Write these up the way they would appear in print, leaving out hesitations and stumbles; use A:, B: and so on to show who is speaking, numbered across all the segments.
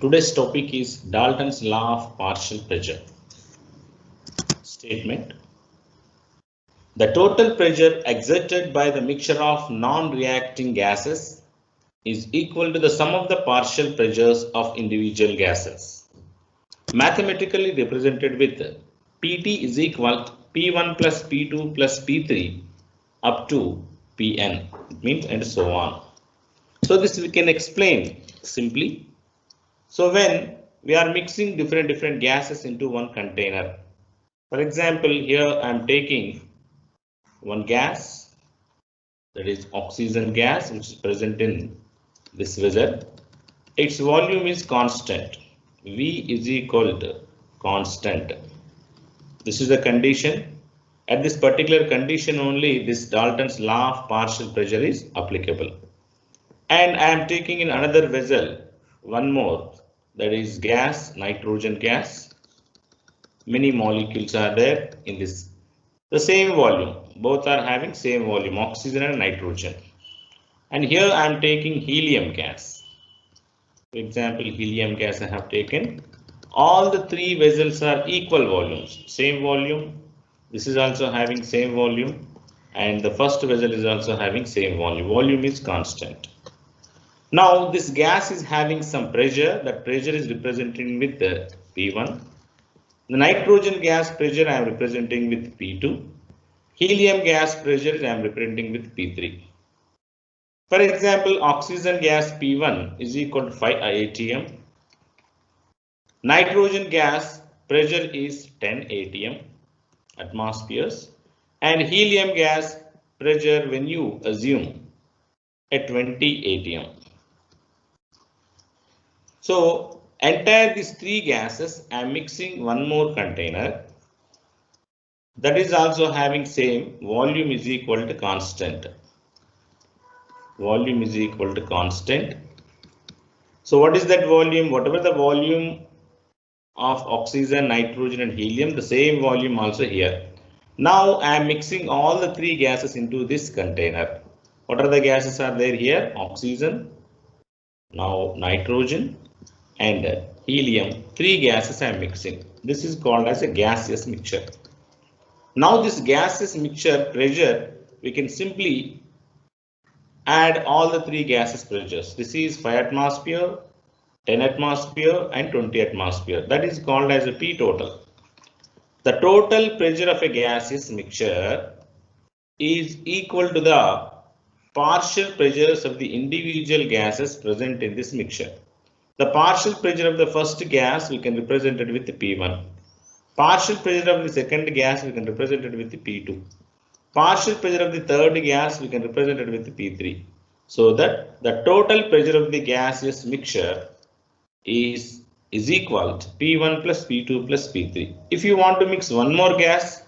A: Today's topic is Dalton's law of partial pressure. Statement. The total pressure exerted by the mixture of non-reacting gases is equal to the sum of the partial pressures of individual gases. Mathematically represented with Pt is equal to P1 plus P2 plus P3 up to Pn. It means and so on. So this we can explain simply. So when we are mixing different gases into one container, for example, here I am taking one gas, that is oxygen gas, which is present in this vessel. Its volume is constant. V is equal to constant. This is the condition. At this particular condition only this Dalton's law of partial pressure is applicable. And I am taking in another vessel one more, that is gas, nitrogen gas. Many molecules are there in this. The same volume, both are having same volume, oxygen and nitrogen. And here I am taking helium gas. For example, helium gas I have taken. All the three vessels are equal volumes, same volume. This is also having same volume, and the first vessel is also having same volume. Volume is constant. Now this gas is having some pressure. That pressure is representing with the P1. The nitrogen gas pressure I am representing with P2. Helium gas pressure I am representing with P3. For example, oxygen gas P1 is equal to 5 atm. Nitrogen gas pressure is 10 atm atmospheres, and helium gas pressure when you assume at 20 atm. So entire these three gases I am mixing one more container that is also having same volume is equal to constant. Volume is equal to constant. So what is that volume? Whatever the volume of oxygen, nitrogen and helium, the same volume also here. Now I am mixing all the three gases into this container. What are the gases are there here? Oxygen, now nitrogen and helium. Three gases I am mixing. This is called as a gaseous mixture. Now this gaseous mixture pressure, we can simply add all the three gases pressures. This is 5 atmosphere, 10 atmosphere and 20 atmosphere. That is called as a P total. The total pressure of a gaseous mixture is equal to the partial pressures of the individual gases present in this mixture. The partial pressure of the first gas we can represent it with P1. Partial pressure of the second gas we can represent it with P2. Partial pressure of the third gas we can represent it with P3. So that the total pressure of the gaseous mixture is equal to P1 plus P2 plus P3. If you want to mix one more gas,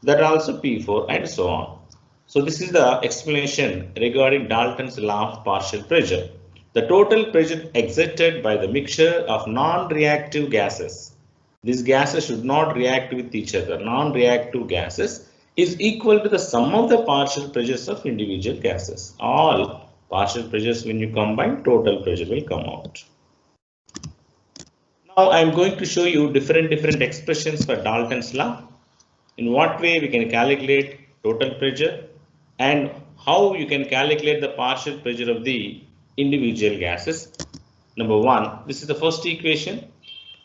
A: that also P4 and so on. So this is the explanation regarding Dalton's law of partial pressure. The total pressure exerted by the mixture of non-reactive gases. These gases should not react with each other. Non-reactive gases is equal to the sum of the partial pressures of individual gases. All partial pressures when you combine, total pressure will come out. Now I am going to show you different expressions for Dalton's law. In what way we can calculate total pressure and how you can calculate the partial pressure of the individual gases. Number one, this is the first equation.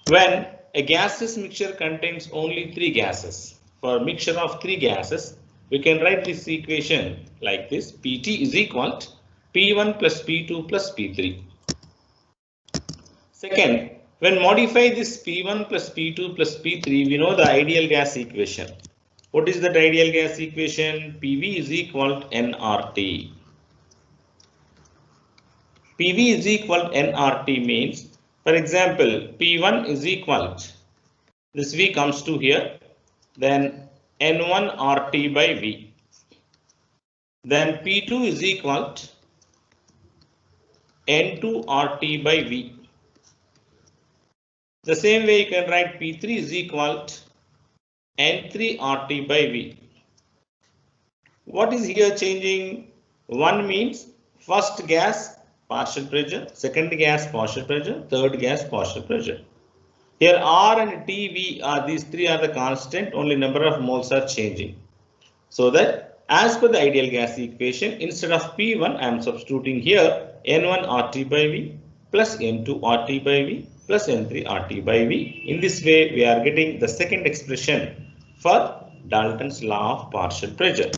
A: When a gaseous mixture contains only three gases, for a mixture of three gases, we can write this equation like this. Pt is equal to P1 plus P2 plus P3. Second, when modify this P1 plus P2 plus P3, we know the ideal gas equation. What is that ideal gas equation? PV is equal to nRT. PV is equal to nRT means, for example, P1 is equal to, this V comes to here, then N1 RT by V. Then P2 is equal to N2 RT by V. The same way you can write P3 is equal to N3 RT by V. What is here changing? One means first gas partial pressure, second gas partial pressure, third gas partial pressure. Here R and TV are these three are the constant, only number of moles are changing. So that as per the ideal gas equation, instead of P1 I am substituting here N1 RT by V plus N2 RT by V plus N3 RT by V. In this way we are getting the second expression for Dalton's law of partial pressure.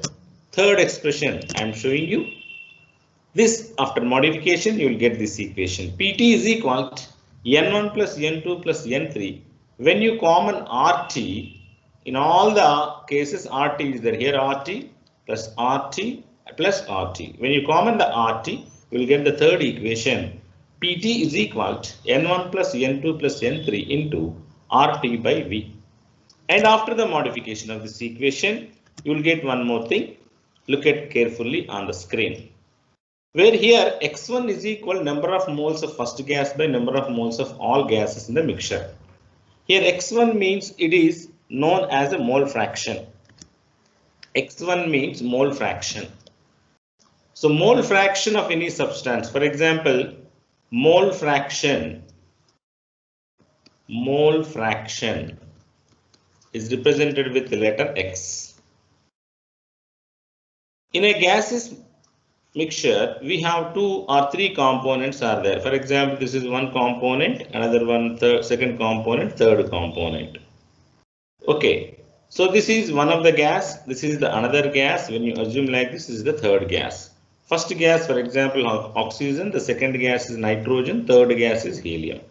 A: Third expression I am showing you. This after modification you will get this equation. PT is equal to N1 plus N2 plus N3. When you common RT, in all the cases RT is there. Here RT plus RT plus RT. When you common the RT, you will get the third equation. PT is equal to N1 plus N2 plus N3 into RT by V. And after the modification of this equation, you will get one more thing. Look at carefully on the screen. Where here X1 is equal number of moles of first gas by number of moles of all gases in the mixture. Here X1 means it is known as a mole fraction. X1 means mole fraction. So mole fraction of any substance, for example, mole fraction is represented with the letter X. In a gaseous mixture, we have two or three components are there. For example, this is one component, another one, second component, third component. Okay, so this is one of the gas, this is the another gas. When you assume like this is the third gas. First gas, for example, oxygen, the second gas is nitrogen, third gas is helium.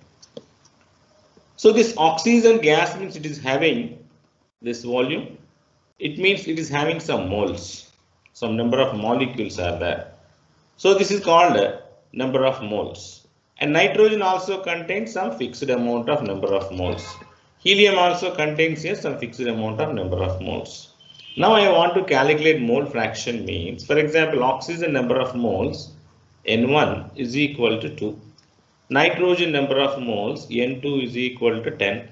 A: So this oxygen gas means it is having this volume. It means it is having some moles. Some number of molecules are there. So this is called number of moles. And nitrogen also contains some fixed amount of number of moles. Helium also contains here some fixed amount of number of moles. Now I want to calculate mole fraction means, for example, oxygen number of moles N1 is equal to 2. Nitrogen number of moles N2 is equal to 10.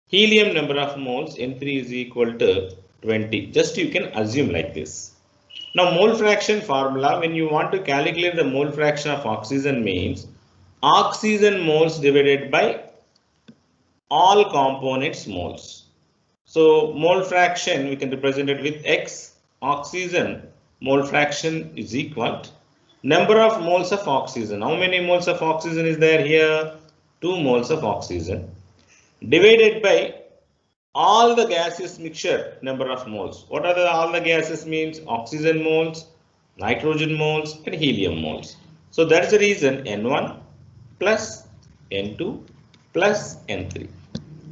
A: Helium number of moles N3 is equal to 20. Just you can assume like this. Now mole fraction formula, when you want to calculate the mole fraction of oxygen means oxygen moles divided by all components moles. So mole fraction we can represent it with X. Oxygen mole fraction is equal to number of moles of oxygen. How many moles of oxygen is there here? 2 moles of oxygen divided by all the gaseous mixture number of moles. What are all the gases means? Oxygen moles, nitrogen moles and helium moles. So that's the reason N1 plus N2 plus N3.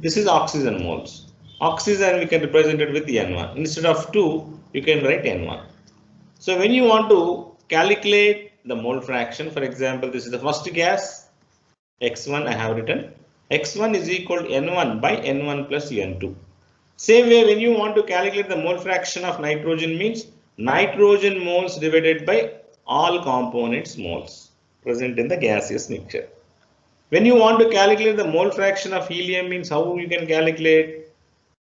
A: This is oxygen moles. Oxygen we can represent it with N1. Instead of 2 you can write N1. So when you want to calculate the mole fraction, for example, this is the first gas X1 I have written. X1 is equal to N1 by N1 plus N2. Same way when you want to calculate the mole fraction of nitrogen means nitrogen moles divided by all components moles present in the gaseous mixture. When you want to calculate the mole fraction of helium means how you can calculate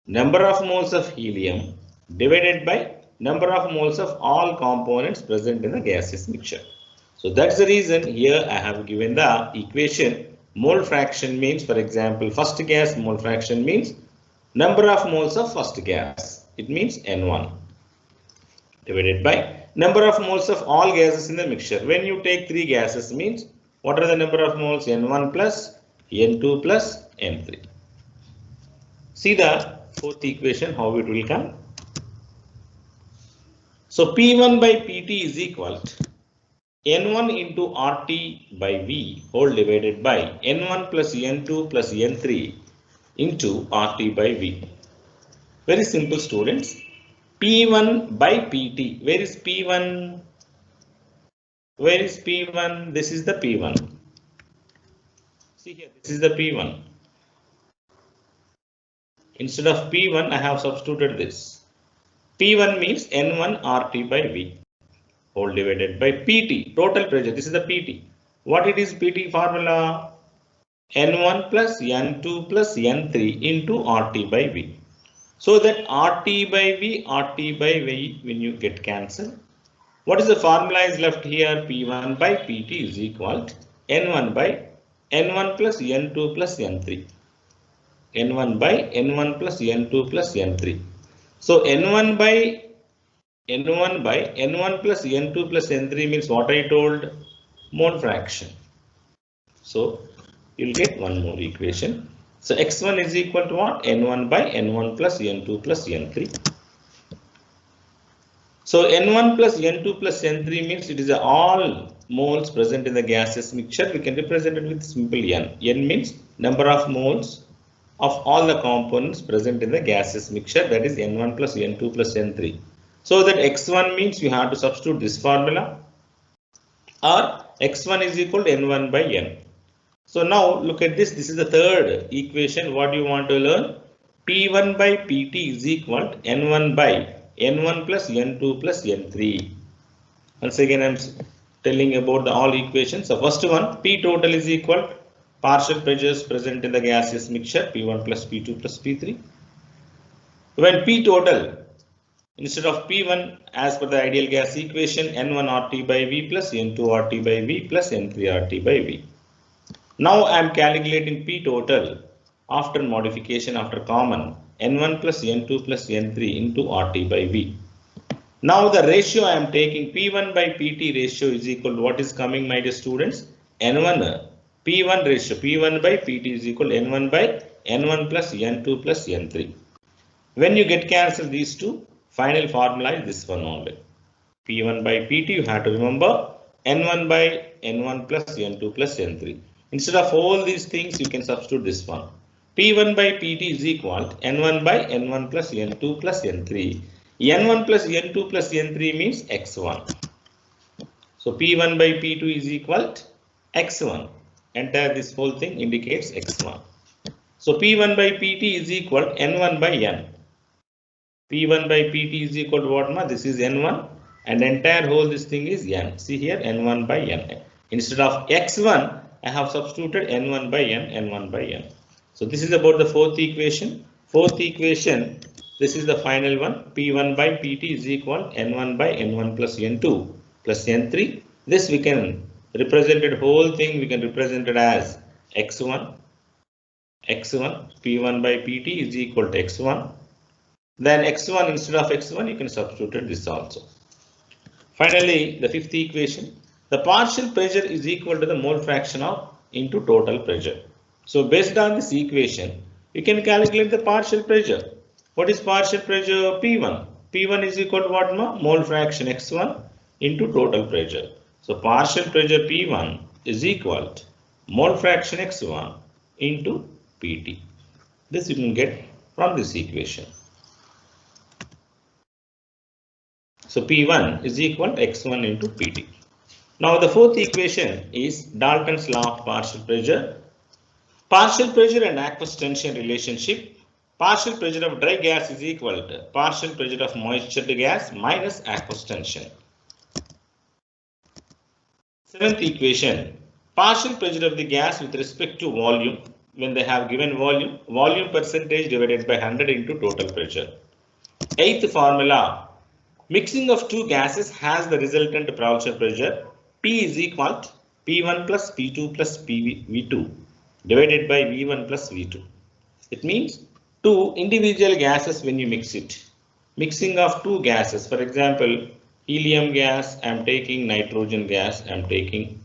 A: number of moles of helium divided by number of moles of all components present in the gaseous mixture. So that's the reason here I have given the equation. Mole fraction means, for example, first gas mole fraction means number of moles of first gas. It means N1 divided by number of moles of all gases in the mixture. When you take 3 gases means what are the number of moles? N1 plus N2 plus N3. See the fourth equation how it will come. So P1 by PT is equal to N1 into RT by V whole divided by N1 plus N2 plus N3 into RT by V. Very simple students. P1 by PT. Where is P1? Where is P1? This is the P1. See here, this is the P1. Instead of P1, I have substituted this. P1 means N1 RT by V whole divided by PT, total pressure. This is the PT. What it is PT formula? N1 plus N2 plus N3 into RT by V. So that RT by V, RT by V when you get cancelled. What is the formula is left here? P1 by Pt is equal to N1 by N1 plus N2 plus N3. N1 by N1 plus N2 plus N3. So N1 by N1 plus N2 plus N3 means what I told? Mole fraction. So you'll get one more equation. So X1 is equal to what? N1 by N1 plus N2 plus N3. So N1 plus N2 plus N3 means it is all moles present in the gaseous mixture. We can represent it with simple N. N means number of moles of all the components present in the gaseous mixture, that is N1 plus N2 plus N3. So that X1 means you have to substitute this formula, or X1 is equal to N1 by N. So now look at this. This is the third equation. What do you want to learn? P1 by Pt is equal to N1 by N1 plus N2 plus N3. Once again, I am telling about the all equations. So first one, P total is equal to partial pressures present in the gaseous mixture, P1 plus P2 plus P3. When P total, instead of P1 as per the ideal gas equation, N1 RT by V plus N2 RT by V plus N3 RT by V. Now I am calculating P total after modification after common N1 plus N2 plus N3 into RT by V. Now the ratio I am taking P1 by Pt ratio is equal to what is coming, my dear students? N1 P1 ratio, P1 by Pt is equal to N1 by N1 plus N2 plus N3. When you get cancelled these two, final formula is this one only. P1 by Pt you have to remember N1 by N1 plus N2 plus N3. Instead of all these things, you can substitute this one. P1 by Pt is equal to N1 by N1 plus N2 plus N3. N1 plus N2 plus N3 means X1. So P1 by P2 is equal to X1. Entire this whole thing indicates X1. So P1 by Pt is equal to N1 by N. P1 by Pt is equal to what? This is N1 and entire whole this thing is N. See here N1 by N. Instead of X1, I have substituted N1 by N, N1 by N. So this is about the fourth equation. Fourth equation, this is the final one. P1 by Pt is equal to N1 by N1 plus N2 plus N3. This we can represent it whole thing. We can represent it as X1. P1 by Pt is equal to X1. Then X1 instead of X1 you can substitute this also. Finally, the fifth equation. The partial pressure is equal to the mole fraction of into total pressure. So based on this equation, you can calculate the partial pressure. What is partial pressure? P1. P1 is equal to what? Mole fraction X1 into total pressure. So partial pressure P1 is equal to mole fraction X1 into Pt. This you can get from this equation. So P1 is equal to X1 into Pt. Now the fourth equation is Dalton's law of partial pressure. Partial pressure and aqueous tension relationship. Partial pressure of dry gas is equal to partial pressure of moistured gas minus aqueous tension. Seventh equation. Partial pressure of the gas with respect to volume. When they have given volume, volume percentage divided by 100 into total pressure. Eighth formula. Mixing of two gases has the resultant partial pressure. P is equal to P1 plus P2 plus V2 divided by V1 plus V2. It means two individual gases when you mix it. Mixing of two gases, for example, helium gas, I am taking nitrogen gas, I am taking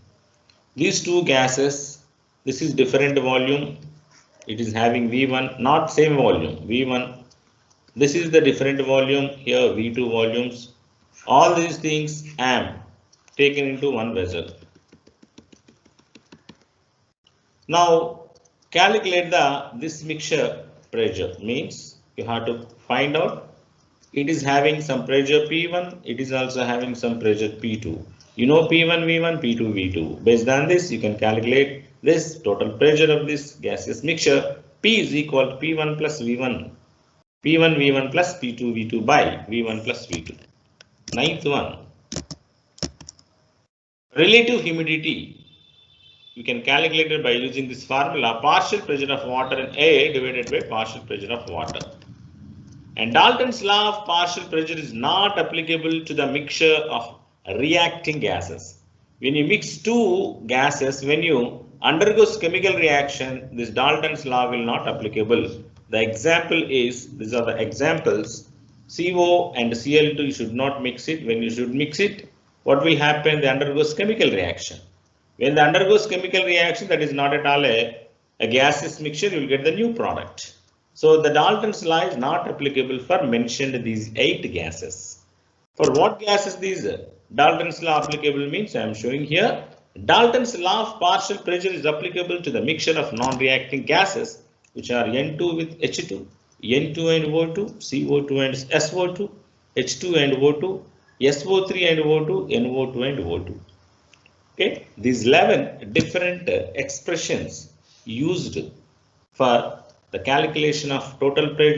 A: these two gases. This is different volume. It is having V1, not same volume, V1. This is the different volume, here V2 volumes. All these things I am taken into one vessel. Now calculate this mixture pressure, means you have to find out it is having some pressure P1, it is also having some pressure P2. You know P1 V1, P2 V2. Based on this you can calculate this total pressure of this gaseous mixture. P is equal to P1 plus V1, P1 V1 plus P2 V2 by V1 plus V2. Ninth one. Relative humidity. You can calculate it by using this formula, partial pressure of water in air divided by partial pressure of water. And Dalton's law of partial pressure is not applicable to the mixture of reacting gases. When you mix two gases, when you undergoes chemical reaction, this Dalton's law will not applicable. The example is, these are the examples, CO and Cl2, you should not mix it. When you should mix it, what will happen? They undergoes chemical reaction. When the undergoes chemical reaction, that is not at all a gaseous mixture, you will get the new product. So the Dalton's law is not applicable for mentioned these 8 gases. For what gases these Dalton's law applicable means, I am showing here. Dalton's law of partial pressure is applicable to the mixture of non-reacting gases, which are N2 with H2, N2 and O2, CO2 and SO2, H2 and O2, SO3 and O2, NO2 and O2. Okay, these 11 different expressions used for the calculation of total pressure